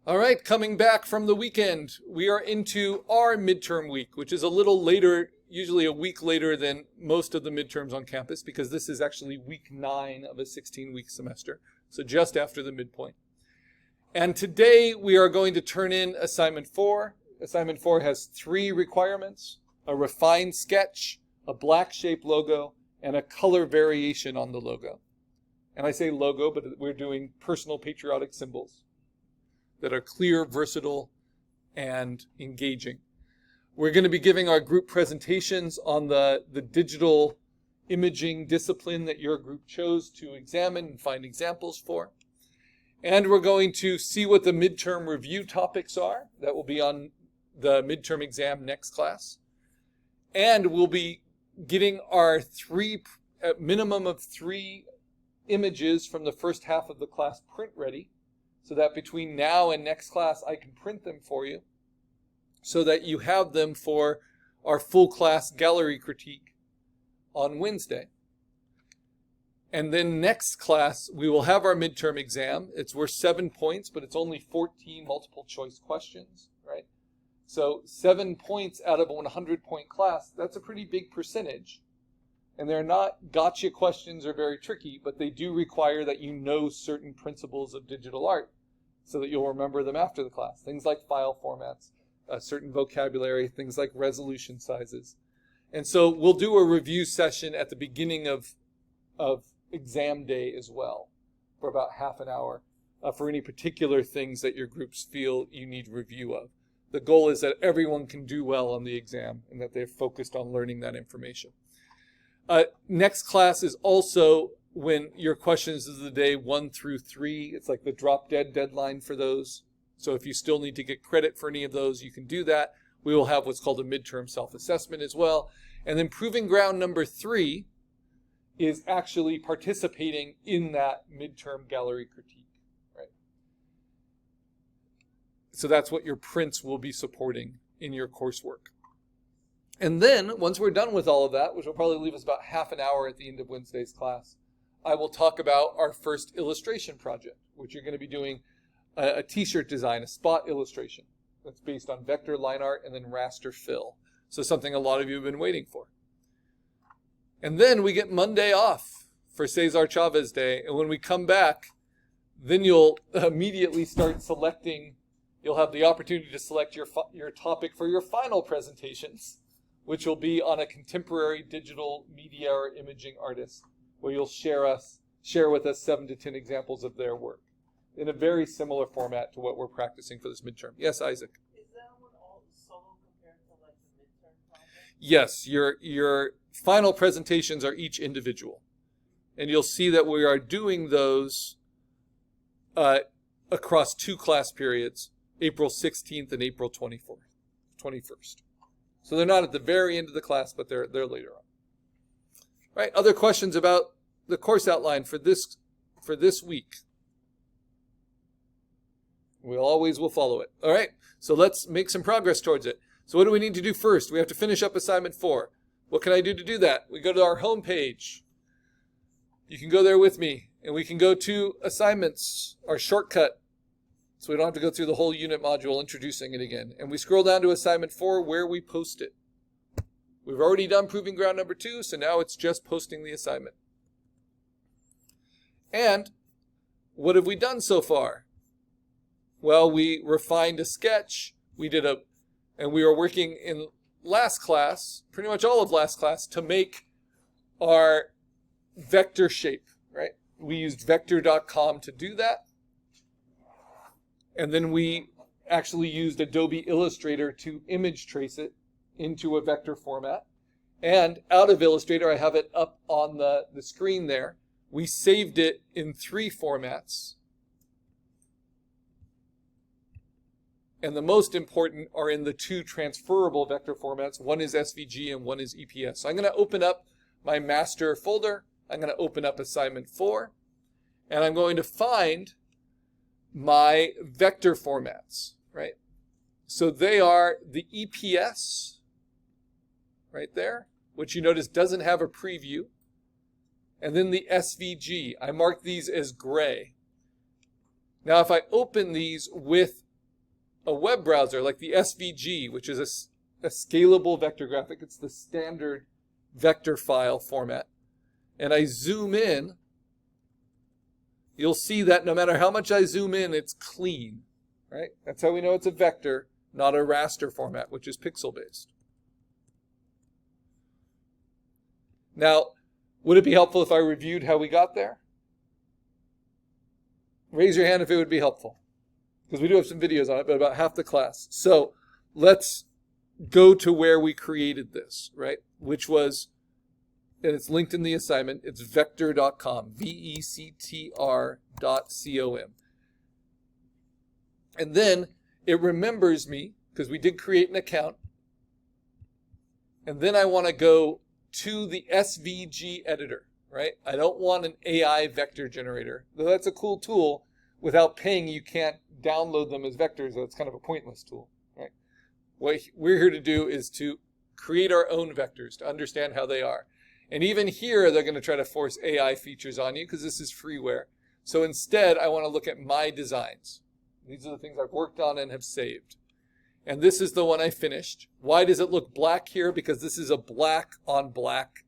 All right, coming back from the weekend, we are into our midterm week, which is a little later, usually a week later than most of the midterms on campus, because this is actually week 9 of a 16-week semester, so just after the midpoint. And today we are going to turn in assignment 4. Assignment 4 has 3 requirements: a refined sketch, a black shape logo, and a color variation on the logo. And I say logo, but we're doing personal patriotic symbols that are clear, versatile, and engaging. We're going to be giving our group presentations on the digital imaging discipline that your group chose to examine and find examples for. And we're going to see what the midterm review topics are. That will be on the midterm exam next class. And we'll be getting our minimum of 3 images from the first half of the class print ready, so that between now and next class I can print them for you, so that you have them for our full class gallery critique on Wednesday. And then next class we will have our midterm exam. It's worth 7 points, but it's only 14 multiple choice questions, right? So 7 points out of a 100-point class, that's a pretty big percentage. And they're not gotcha questions or very tricky, but they do require that you know certain principles of digital art so that you'll remember them after the class. Things like file formats, certain vocabulary, things like resolution sizes. And so we'll do a review session at the beginning of exam day as well, for about half an hour, for any particular things that your groups feel you need review of. The goal is that everyone can do well on the exam and that they're focused on learning that information. Next class is also when your questions of the day 1 through 3, it's like the drop dead deadline for those. So if you still need to get credit for any of those, you can do that. We will have what's called a midterm self-assessment as well. And then proving ground number 3 is actually participating in that midterm gallery critique, right? So that's what your prints will be supporting in your coursework. And then, once we're done with all of that, which will probably leave us about half an hour at the end of Wednesday's class, I will talk about our first illustration project, which you're going to be doing a t-shirt design, a spot illustration that's based on vector, line art, and then raster fill. So something a lot of you have been waiting for. And then we get Monday off for Cesar Chavez Day. And when we come back, then you'll immediately start selecting. You'll have the opportunity to select your topic for your final presentations, which will be on a contemporary digital media or imaging artist, where you'll share with us 7 to 10 examples of their work in a very similar format to what we're practicing for this midterm. Yes, Isaac? Is that one all solo compared to like the midterm project? Yes, your final presentations are each individual. And you'll see that we are doing those across 2 class periods, April 16th and April 21st. So they're not at the very end of the class, but they're later on. All right, other questions about the course outline for this week? We always will follow it. All right, so let's make some progress towards it. So what do we need to do first? We have to finish up assignment 4. What can I do to do that? We go to our home page. You can go there with me, and we can go to assignments, our shortcut, so we don't have to go through the whole unit module introducing it again. And we scroll down to assignment 4 where we post it. We've already done proving ground number 2, so now it's just posting the assignment. And what have we done so far? Well, we refined a sketch. And we were working in last class, pretty much all of last class, to make our vector shape, right? We used Vectr.com to do that. And then we actually used Adobe Illustrator to image trace it into a vector format. And out of Illustrator, I have it up on the screen there. We saved it in 3 formats. And the most important are in the 2 transferable vector formats. One is SVG and one is EPS. So I'm going to open up my master folder. I'm going to open up assignment 4. And I'm going to find my vector formats, right? So they are the EPS, right there, which you notice doesn't have a preview. And then the SVG. I mark these as gray. Now, if I open these with a web browser like the SVG, which is a scalable vector graphic, it's the standard vector file format, and I zoom in, you'll see that no matter how much I zoom in, it's clean, right? That's how we know it's a vector, not a raster format, which is pixel-based. Now, would it be helpful if I reviewed how we got there? Raise your hand if it would be helpful, because we do have some videos on it, but about half the class. So let's go to where we created this, right? Which was, and it's linked in the assignment, it's vectr.com, vectr.com. And then it remembers me, because we did create an account. And then I want to go to the SVG editor, right? I don't want an AI vector generator. Though that's a cool tool, without paying, you can't download them as vectors. That's kind of a pointless tool, right? What we're here to do is to create our own vectors, to understand how they are. And even here, they're going to try to force AI features on you because this is freeware. So instead, I want to look at my designs. These are the things I've worked on and have saved. And this is the one I finished. Why does it look black here? Because this is a black on black.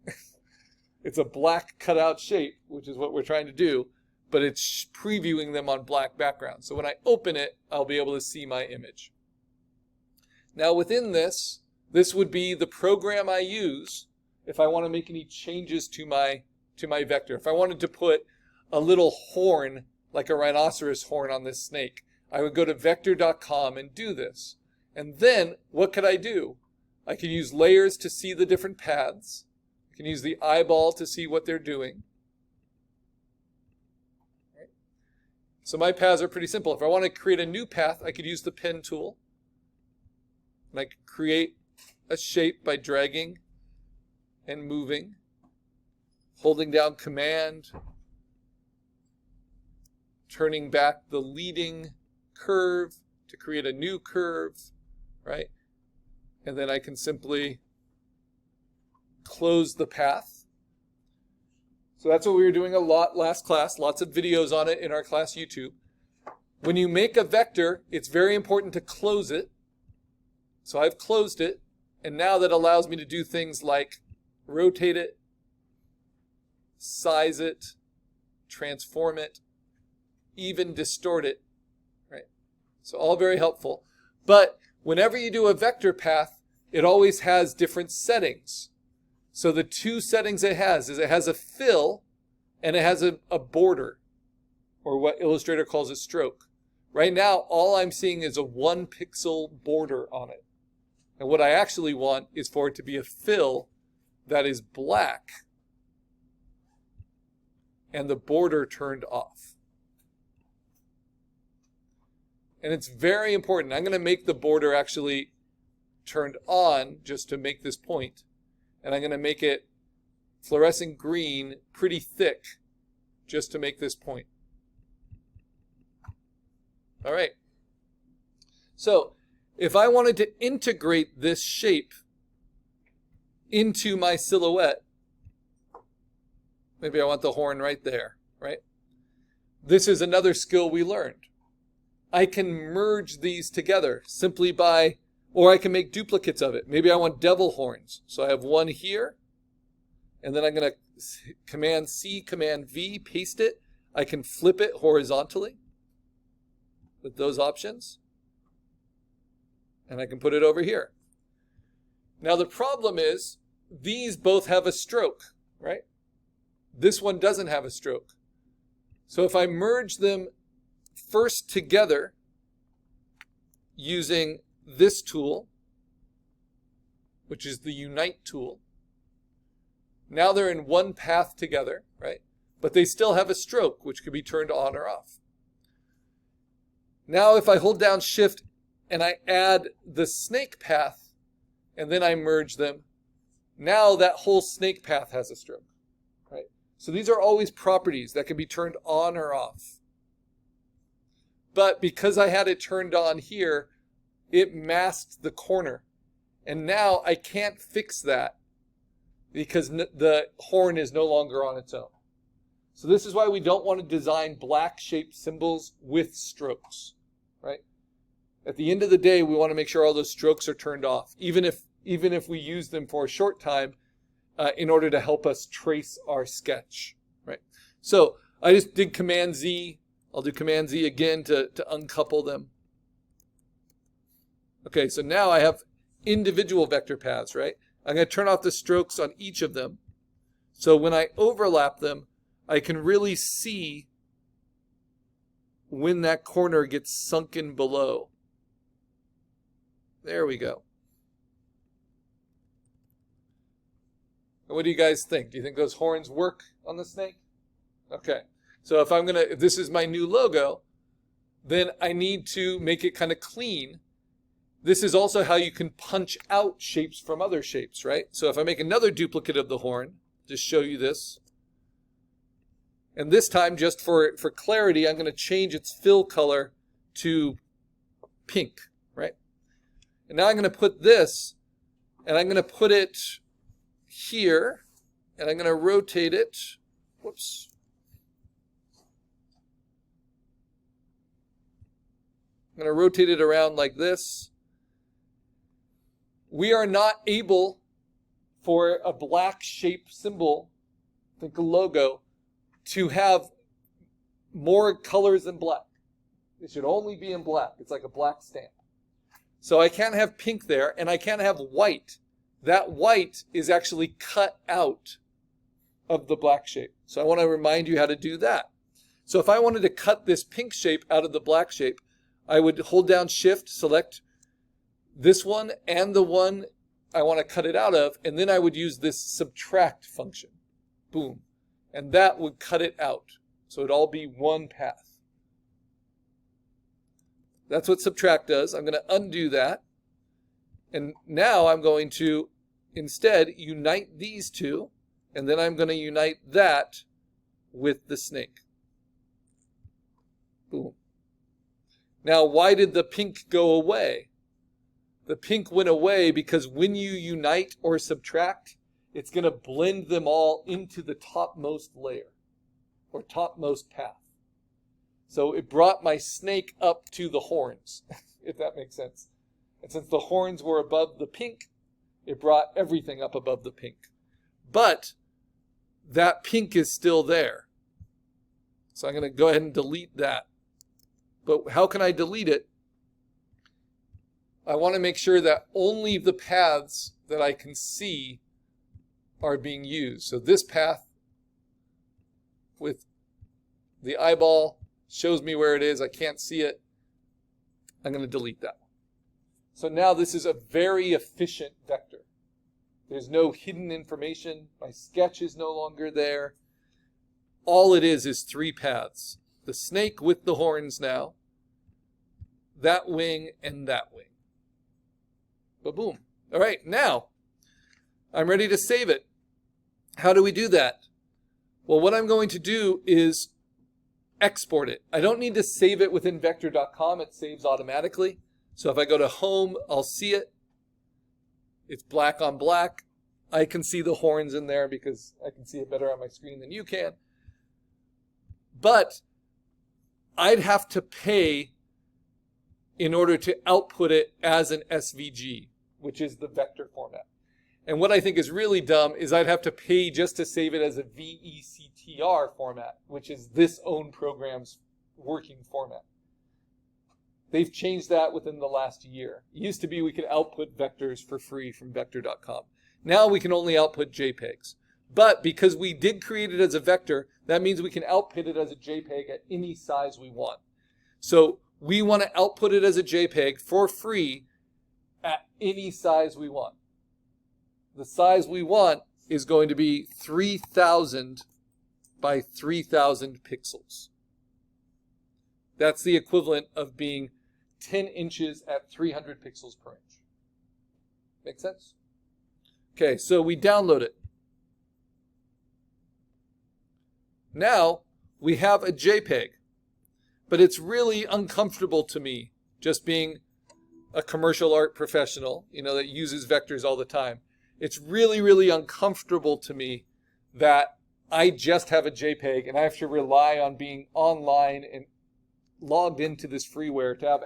It's a black cutout shape, which is what we're trying to do, but it's previewing them on black background. So when I open it, I'll be able to see my image. Now within this would be the program I use if I want to make any changes to my vector. If I wanted to put a little horn, like a rhinoceros horn on this snake, I would go to vectr.com and do this. And then, what could I do? I can use layers to see the different paths. I can use the eyeball to see what they're doing. Right. So my paths are pretty simple. If I want to create a new path, I could use the pen tool. And I could create a shape by dragging and moving, holding down Command, turning back the leading curve to create a new curve, right? And then I can simply close the path. So that's what we were doing a lot last class, lots of videos on it in our class YouTube. When you make a vector, it's very important to close it. So I've closed it, and now that allows me to do things like rotate it, size it, transform it, even distort it, right? So all very helpful. But whenever you do a vector path, it always has different settings. So the two settings it has is it has a fill and it has a border, or what Illustrator calls a stroke. Right now, all I'm seeing is a 1 pixel border on it. And what I actually want is for it to be a fill that is black and the border turned off. And it's very important. I'm going to make the border actually turned on just to make this point. And I'm going to make it fluorescent green, pretty thick, just to make this point. All right. So if I wanted to integrate this shape into my silhouette, maybe I want the horn right there, right? This is another skill we learned. I can merge these together simply by, or I can make duplicates of it. Maybe I want devil horns. So I have one here, and then I'm going to Command C, Command V, paste it. I can flip it horizontally with those options. And I can put it over here. Now the problem is, these both have a stroke, right? This one doesn't have a stroke. So if I merge them first together using this tool, which is the Unite tool, now they're in one path together, right? But they still have a stroke, which could be turned on or off. Now if I hold down Shift and I add the snake path and then I merge them, now that whole snake path has a stroke, right? So these are always properties that can be turned on or off. But because I had it turned on here, it masked the corner. And now I can't fix that because the horn is no longer on its own. So this is why we don't want to design black shaped symbols with strokes, right? At the end of the day, we want to make sure all those strokes are turned off, even if we use them for a short time in order to help us trace our sketch, right? So I just did Command Z. I'll do Command Z again to uncouple them. Okay, so now I have individual vector paths, right? I'm going to turn off the strokes on each of them. So when I overlap them, I can really see when that corner gets sunken below. There we go. What do you guys think? Do you think those horns work on the snake? Okay. So if this is my new logo, then I need to make it kind of clean. This is also how you can punch out shapes from other shapes, right? So if I make another duplicate of the horn, just show you this. And this time, just for clarity, I'm going to change its fill color to pink, right? And now I'm going to put this, and I'm going to put it here, and I'm going to rotate it. Whoops. I'm going to rotate it around like this. We are not able, for a black shape symbol, think a logo, to have more colors than black. It should only be in black. It's like a black stamp. So I can't have pink there, and I can't have white. That white is actually cut out of the black shape. So I want to remind you how to do that. So if I wanted to cut this pink shape out of the black shape, I would hold down Shift, select this one and the one I want to cut it out of, and then I would use this subtract function. Boom. And that would cut it out. So it'd all be one path. That's what subtract does. I'm going to undo that. And now I'm going to instead unite these two, and then I'm going to unite that with the snake. Boom. Now, why did the pink go away? The pink went away because when you unite or subtract, it's going to blend them all into the topmost layer or topmost path. So it brought my snake up to the horns, if that makes sense. And since the horns were above the pink, it brought everything up above the pink. But that pink is still there. So I'm going to go ahead and delete that. But how can I delete it? I want to make sure that only the paths that I can see are being used. So this path with the eyeball shows me where it is. I can't see it. I'm going to delete that. So now this is a very efficient vector. There's no hidden information. My sketch is no longer there. All it is three paths. The snake with the horns now, that wing, and that wing. Ba-boom. All right, now I'm ready to save it. How do we do that? Well, what I'm going to do is export it. I don't need to save it within Vectr.com. It saves automatically. So if I go to Home, I'll see it. It's black on black. I can see the horns in there because I can see it better on my screen than you can. But I'd have to pay in order to output it as an SVG, which is the vector format. And what I think is really dumb is I'd have to pay just to save it as a VECTR format, which is this own program's working format. They've changed that within the last year. It used to be we could output vectors for free from Vectr.com. Now we can only output JPEGs. But because we did create it as a vector, that means we can output it as a JPEG at any size we want. So we want to output it as a JPEG for free at any size we want. The size we want is going to be 3000 by 3000 pixels. That's the equivalent of being 10 inches at 300 pixels per inch. Make sense? Okay, so we download it. Now we have a JPEG, but it's really uncomfortable to me, just being a commercial art professional, that uses vectors all the time. It's really, really uncomfortable to me that I just have a JPEG and I have to rely on being online and logged into this freeware to have